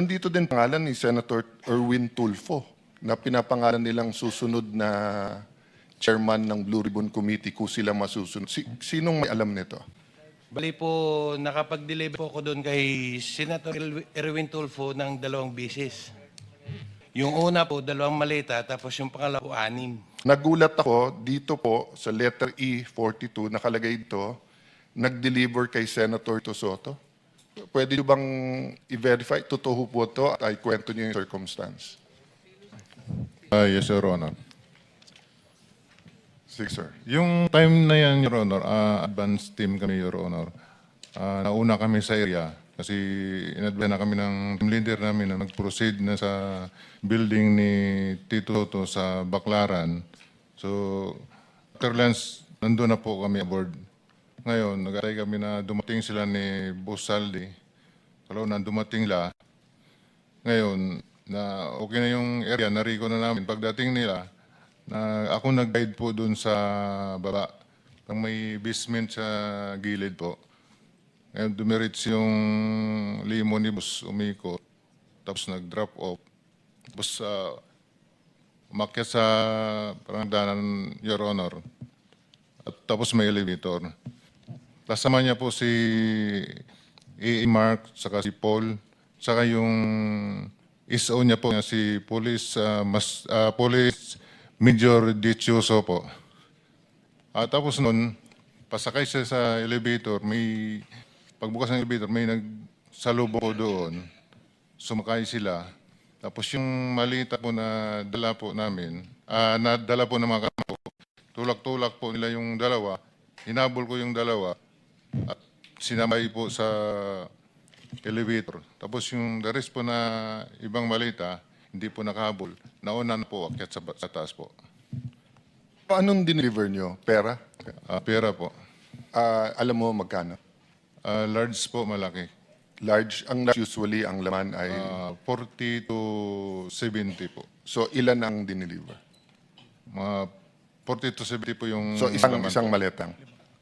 Nandito din pangalan ni Senator Erwin Tulfo na pinapangalan nilang susunod na chairman ng Blue Ribbon Committee kung sila masusunod. Sinong may alam nito? Bali po, nakapag-deliver po ako doon kay Senator Erwin Tulfo ng 2 beses. Yung una po, 2 maleta, tapos yung pangalawa po, 6. Nagulat ako dito po sa letter E42, nakalagay dito, nag-deliver kay Senator Soto. Pwede nyo bang i-verify? Totoo po ito at ay kwento nyo yung circumstance. Yes, Your Honor. Sige, sir. Yung time na yan, Your Honor, advance team kami, Your Honor. Nauna kami sa area kasi in-advance na kami ng team leader namin na nag-proceed na sa building ni Tito Soto sa Baclaran. So, after lunch, nandun na po kami aboard. Ngayon, nag-atay kami na dumating sila ni Boss Saldi. Kalau na dumating la, ngayon, na okay na yung area, nariko na namin. Pagdating nila, na ako nag-guide po dun sa baba. Pag may basement sa gilid po. Ngayon, dumiritz yung limo ni Boss umiko. Tapos nag-drop off. Tapos umakyat sa parang danan, Your Honor. At tapos may elevator. Kasama niya po si E. Mark, saka si Paul, saka yung ISO niya po, si Police Major Dichoso po. Tapos noon, pasakay siya sa elevator, pagbukas ng elevator, may nagsalubo po doon. Sumakay sila. Tapos yung malita po na dala po namin, nadala po ng mga kasama po, tulak-tulak po nila yung dalawa, hinabol ko yung dalawa, at sinamay po sa elevator. Tapos yung the rest po na ibang malita, hindi po nakahabol. Nauna na po, akyat sa taas po. Anong dineliver nyo? Pera? Pera po. Alam mo magkano? Large po, malaki. Large, ang large usually ang laman ay... 40 to 70 po. So ilan ang dineliver? Mga 40 to 70 po yung... So isang po. maletang?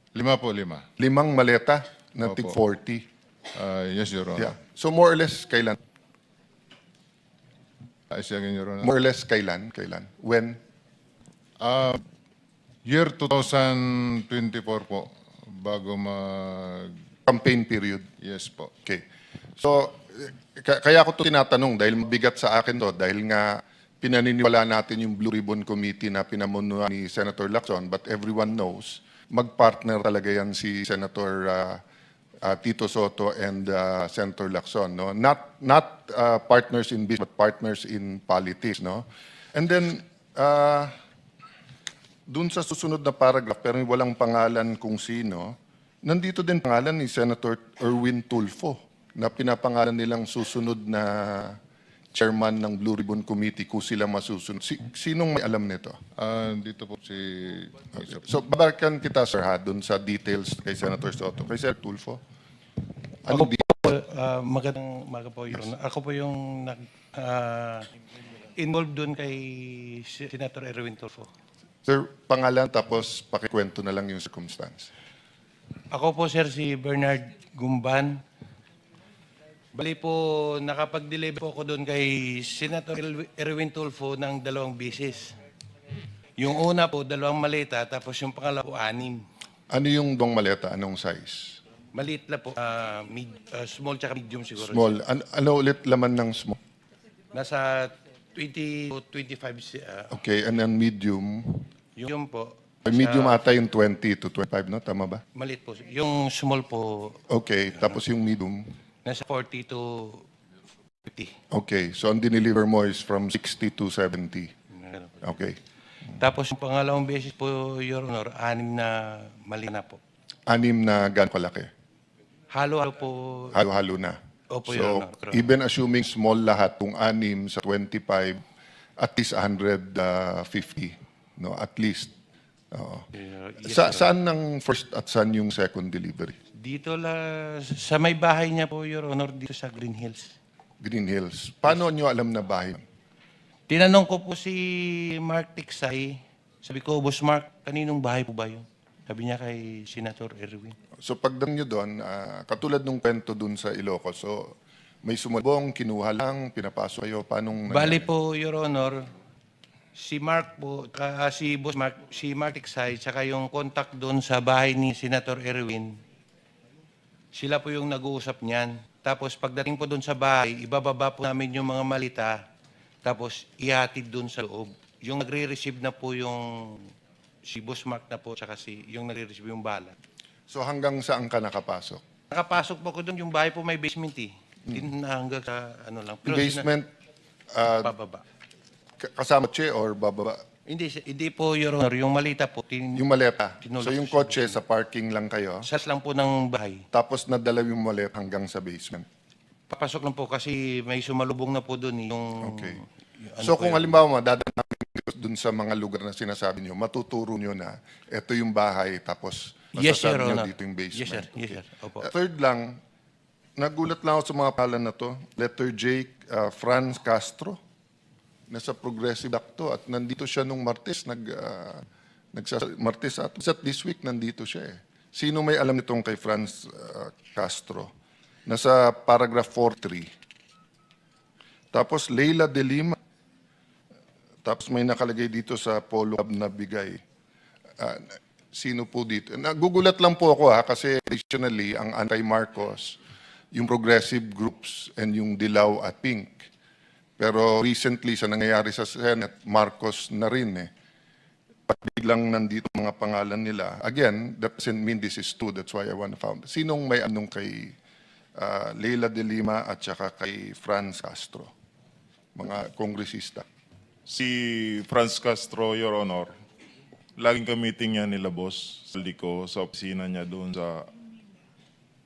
5 po, 5. 5 maleta na Opo. tig 40. Yes, Your Honor. Yeah. So more or less kailan? Again, Your Honor. More or less kailan? Kailan? When? Year 2024 po, bago mag... Campaign period. Yes po. Okay. So, kaya ko to tinatanong dahil mabigat sa akin to dahil nga pinaniniwala natin yung Blue Ribbon Committee na pinamunuan ni Senator Lacson, but everyone knows magpartner talaga yan si Senator Tito Soto and Senator Lacson, no? Not partners in business but partners in politics, no? And then dun sa susunod na paragraph pero walang pangalan kung sino, nandito din pangalan ni Senator Erwin Tulfo na pinapangalan nilang susunod na chairman ng Blue Ribbon Committee kung sila masusunod. Sinong may alam nito? Dito po si... So, babalikan kita, sir, ha, dun sa details kay Senator Soto. Kay Senator Tulfo? Ako po, magandang umaga po, Your Honor. Ako po yung involved doon kay Senator Erwin Tulfo. Sir, pangalan tapos pakikwento na lang yung circumstance. Ako po, sir, si Bernard Gumban. Bali po, nakapag-deliver po ako doon kay Senator Erwin Tulfo ng 2 beses. Yung una po, 2 maleta, tapos yung pangalawa po, 6. Ano yung dong maleta? Anong size? Maliit na po, small tsaka medium siguro. Small. Ano ulit laman ng small? Nasa 20 to 25. Okay, and then medium. Yung po. Medium ata yung 20 to 25, no? Tama ba? Maliit po. Yung small po, Okay, tapos yung medium. nasa 40 to 50. Okay, so ang dineliver mo is from 60 to 70. Okay. Tapos yung pangalawang beses po, Your Honor, 6 na mali na po. 6 na gano'ng kalaki? Halo-halo po. Halo-halo na. Opo, Your So, Honor. even assuming small lahat, kung 6 sa 25, at least 150, no? At least. Oo. Yes, Saan ang first at saan yung second delivery? Dito sa may bahay niya po, Your Honor, dito sa Green Hills. Green Hills. Paano nyo alam na bahay? Tinanong ko po si Mark Tiksay, sabi ko, Boss Mark, kaninong bahay po ba yun? Sabi niya kay Senator Erwin. So pagdating nyo doon, katulad nung kwento doon sa Ilocos, so May sumalubong, kinuha lang, pinapasok kayo, paano Bali po, Your Honor, si Mark po, si Boss Mark, si Mark Tiksay, tsaka yung contact doon sa bahay ni Senator Erwin, sila po yung nag-uusap niyan. Tapos pagdating po doon sa bahay, ibababa po namin yung mga malita, tapos ihatid doon sa loob. Yung nagre-receive na po yung si Boss Mark na po, tsaka yung nagre-receive yung bala. So hanggang saan ka nakapasok? Nakapasok po ko doon, yung bahay po may basement eh. Hanggang sa ano lang. Pero Basement, pababa. kasama kotse or bababa? Hindi po, Your Honor. Yung malita po, Yung maleta. Tinulak So yung ko kotse sa parking lang kayo, sas lang po ng bahay. tapos nadala yung maleta hanggang sa basement. Papasok lang po kasi may sumalubong na po doon eh, yung... Okay. yung So po kung yun. halimbawa dadaan namin dun sa mga lugar na sinasabi nyo, matuturo nyo na ito yung bahay tapos Yes, masasabi Your nyo Honor. dito yung basement. Yes, sir. Yes, sir. Opo. Third lang, nagulat lang ako sa mga pangalan na to. Letter J, Franz Castro. Nasa Progressive Act to at nandito siya nung Martes. Martes at this week nandito siya eh. Sino may alam nitong kay Franz Castro? Nasa paragraph 43. Tapos Leila de Lima. Tapos may nakalagay dito sa Polo Club na bigay. Sino po dito? Nagugulat lang po ako kasi additionally, ang anti-Marcos, yung progressive groups and yung Dilaw at Pink. Pero recently, sa nangyayari sa Senate, Marcos na rin eh. Pag biglang nandito mga pangalan nila, again, that doesn't mean this is true. That's why I want to found. Sinong may anong kay Leila de Lima at saka kay Franz Castro? Mga kongresista. Si Franz Castro, Your Honor, laging ka-meeting niya nila boss sa Lico, sa opisina niya doon sa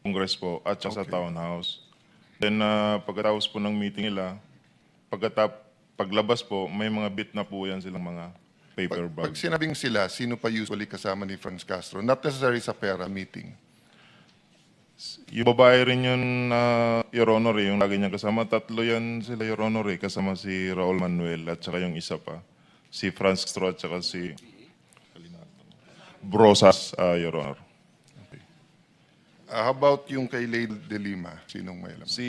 Congress po at saka sa townhouse. Then pagkatapos po ng meeting nila, paglabas po, may mga bit na po yan silang mga paper Pag bag. sinabing sila, sino pa usually kasama ni Franz Castro? Not necessarily sa pera meeting. Yung babae rin yun, Your Honor, yung lagi niya kasama. Tatlo yan sila, Your Honor, kasama si Raul Manuel at saka yung isa pa. Si Franz Castro at saka si Brosas, Your Honor. How about yung kay Leila de Lima? Sinong may alam? Si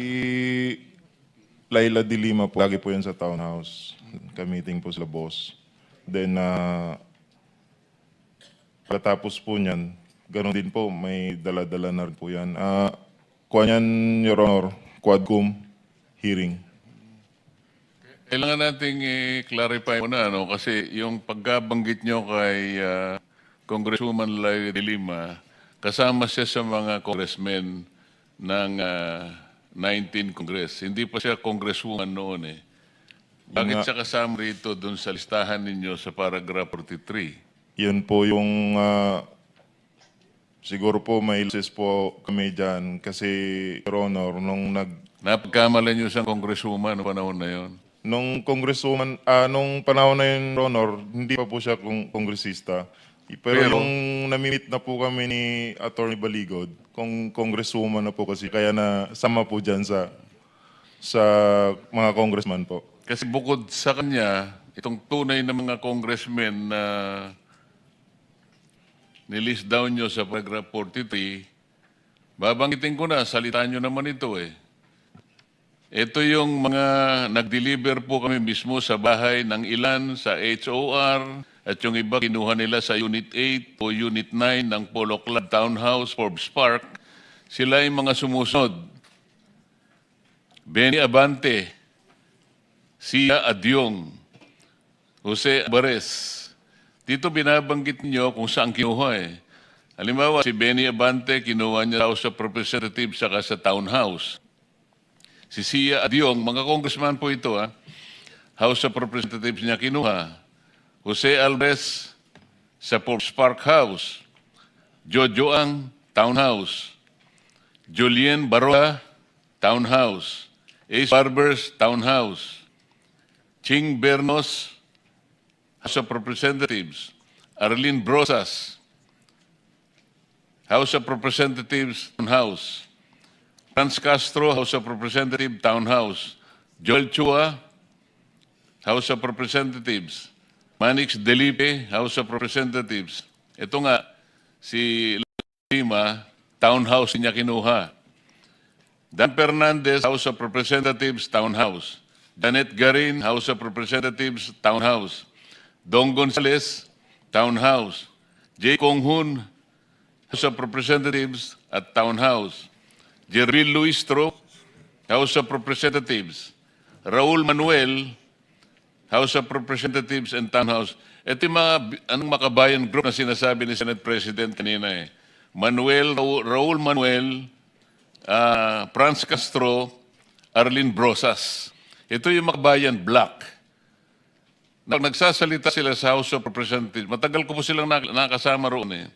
Laila de Lima po, lagi po yan sa townhouse. Ka-meeting po sila boss. Then, pagkatapos po niyan, ganoon din po, may dala-dala na rin po yan. Kuha niyan, Your Honor, Quadcom hearing. Kailangan nating i-clarify muna, ano, kasi yung pagkabanggit nyo kay Congresswoman Laila de Lima, kasama siya sa mga congressmen ng 19 Congress. Hindi pa siya congresswoman noon eh. Bakit siya kasama rito dun sa listahan ninyo sa paragraph 43? Yun po yung, siguro po may lisis po kami dyan kasi, Your Honor, Napagkamala nyo siyang congresswoman noong panahon na yon. nung congresswoman, nung panahon na yun, Your Honor, hindi pa po siya kongresista. Pero yung namimit na po kami ni Attorney Baligod, kung congresswoman na po kasi, kaya na sama po dyan sa mga congressman po. Kasi bukod sa kanya, itong tunay na mga congressmen na nilist down nyo sa paragraph 43, babanggitin ko na, salitaan nyo naman ito eh. Ito yung mga nag-deliver po kami mismo sa bahay ng ilan sa HOR at yung iba kinuha nila sa Unit 8 o Unit 9 ng Polo Club Townhouse, Forbes Park. Sila yung mga sumusunod. Benny Abante, Sia Adyong, Jose Alvarez. Dito binabanggit niyo kung saan kinuha eh. Halimbawa, si Benny Abante, kinuha niya sa House of Representatives saka sa Townhouse. Si Sia Adyong, mga congressman po ito House of Representatives niya kinuha. Jose Alvarez sa Forbes Park House. Jojo Ang, Townhouse. Julien Barola, Townhouse. Ace Barbers, Townhouse. Ching Bernos, House of Representatives. Arlene Brosas, House of Representatives, Townhouse. Franz Castro, House of Representatives, Townhouse. Joel Chua, House of Representatives. Manix Delipe, House of Representatives. Ito nga, si Lima, Townhouse niya kinuha. Dan Fernandez, House of Representatives, Townhouse. Janet Garin, House of Representatives, Townhouse. Dong Gonzales, Townhouse. J. Kong-hun, House of Representatives at Townhouse. Jervil Luistro, House of Representatives. Raul Manuel, House of Representatives and Townhouse. Ito yung mga anong makabayan group na sinasabi ni Senate President kanina eh. Raul Manuel, Franz Castro, Arlene Brosas. Ito yung makabayan black. Nagsasalita sila sa House of Representatives. Matagal ko po silang nakasama roon eh.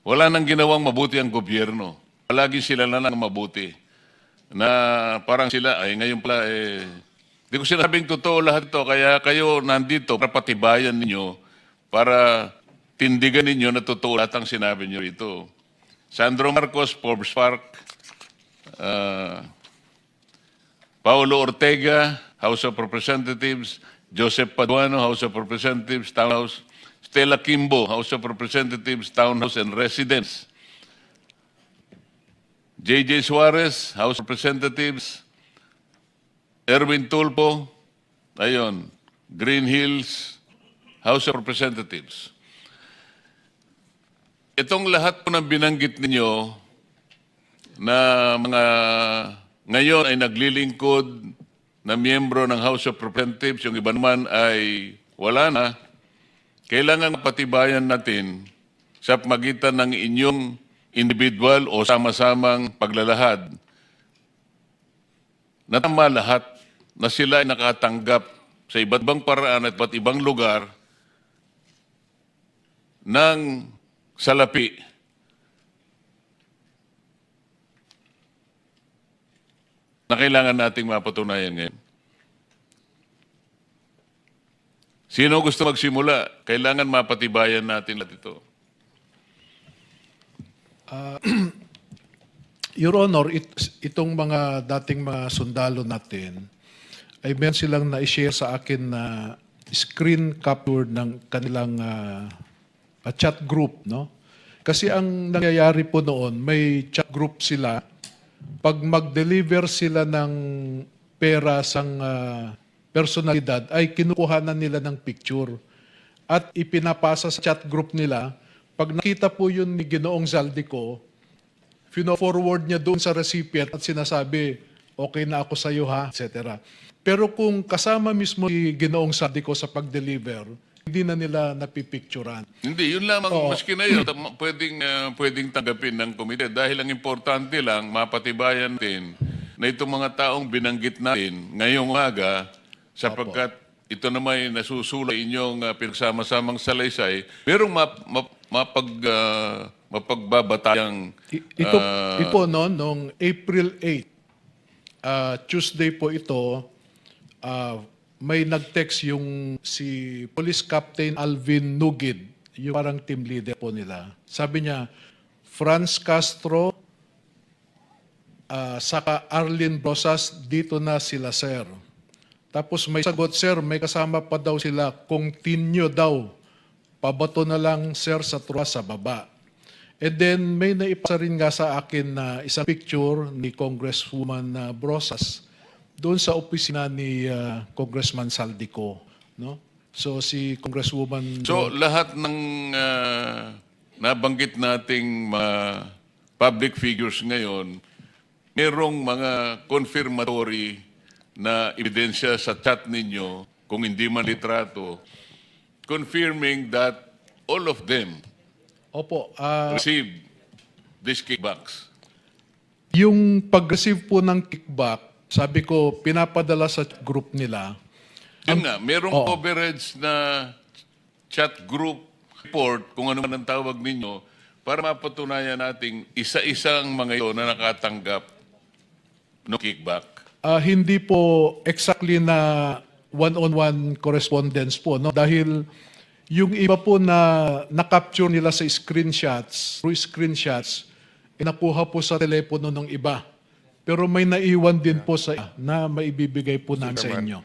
Wala nang ginawang mabuti ang gobyerno. Palagi sila na nang mabuti. Na parang sila, ay ngayon pala eh, di ko sinabing totoo lahat ito, kaya kayo nandito para patibayan ninyo, para tindigan ninyo na totoo lahat ang sinabi nyo rito. Sandro Marcos, Forbes Park, Paulo Ortega, House of Representatives, Joseph Paduano, House of Representatives, Townhouse, Stella Kimbo, House of Representatives, Townhouse and Residence, J.J. Suarez, House of Representatives, Erwin Tulpo, ayun, Green Hills, House of Representatives. Itong lahat po ng binanggit ninyo na mga ngayon ay naglilingkod na miyembro ng House of Representatives, yung iba naman ay wala na, kailangan patibayan natin sa pagitan ng inyong individual o sama-samang paglalahad na tama lahat na sila ay nakatanggap sa iba't ibang paraan at iba't ibang lugar ng salapi. Na kailangan nating mapatunayan ngayon. Sino gusto magsimula? Kailangan mapatibayan natin lahat ito. Your Honor, itong mga dating mga sundalo natin, ay meron silang na-share sa akin na screen capture ng kanilang chat group, no? Kasi ang nangyayari po noon, may chat group sila. Pag mag-deliver sila ng pera sa personalidad, ay kinukuhanan nila ng picture at ipinapasa sa chat group nila. Pag nakita po yun ni Ginoong Zaldico, fino-forward niya doon sa recipient at sinasabi, okay na ako sa iyo ha, etc. Pero kung kasama mismo si Ginoong Zaldico sa pag-deliver, hindi na nila napipicturan. Hindi, yun lamang, maski na yun, pwedeng tanggapin ng komite. Dahil ang importante lang, mapatibayan natin na itong mga taong binanggit natin ngayong umaga, sapagkat ito naman ay nasusulay inyong pinagsama-samang salaysay, merong mapagbabatayang... Ito no, noong April 8, Tuesday po ito, may nag-text yung si Police Captain Alvin Nugid, yung parang team leader po nila. Sabi niya, Franz Castro, saka Arlene Brosas, dito na sila, sir. Tapos may sagot, sir, may kasama pa daw sila, continue daw. Pabato na lang, sir, sa truwa sa baba. And then may naipasa rin nga sa akin na isang picture ni Congresswoman Brosas doon sa opisina ni Congressman Saldico, no? So si Congresswoman... So lahat ng nabanggit nating public figures ngayon, merong mga confirmatory na ebidensya sa chat ninyo, kung hindi man litrato, confirming that all of them Opo, received these kickbacks. yung pag-receive po ng kickback, sabi ko, pinapadala sa group nila. Yun nga, merong coverage na chat group report, kung ano man ang tawag ninyo, para mapatunayan nating isa-isang mga ito na nakatanggap ng kickback. Hindi po exactly na one-on-one correspondence po, no? Dahil yung iba po na na-capture nila sa screenshots, through screenshots, nakuha po sa telepono ng iba. Pero may naiwan din po sa na maibibigay po namin sa inyo.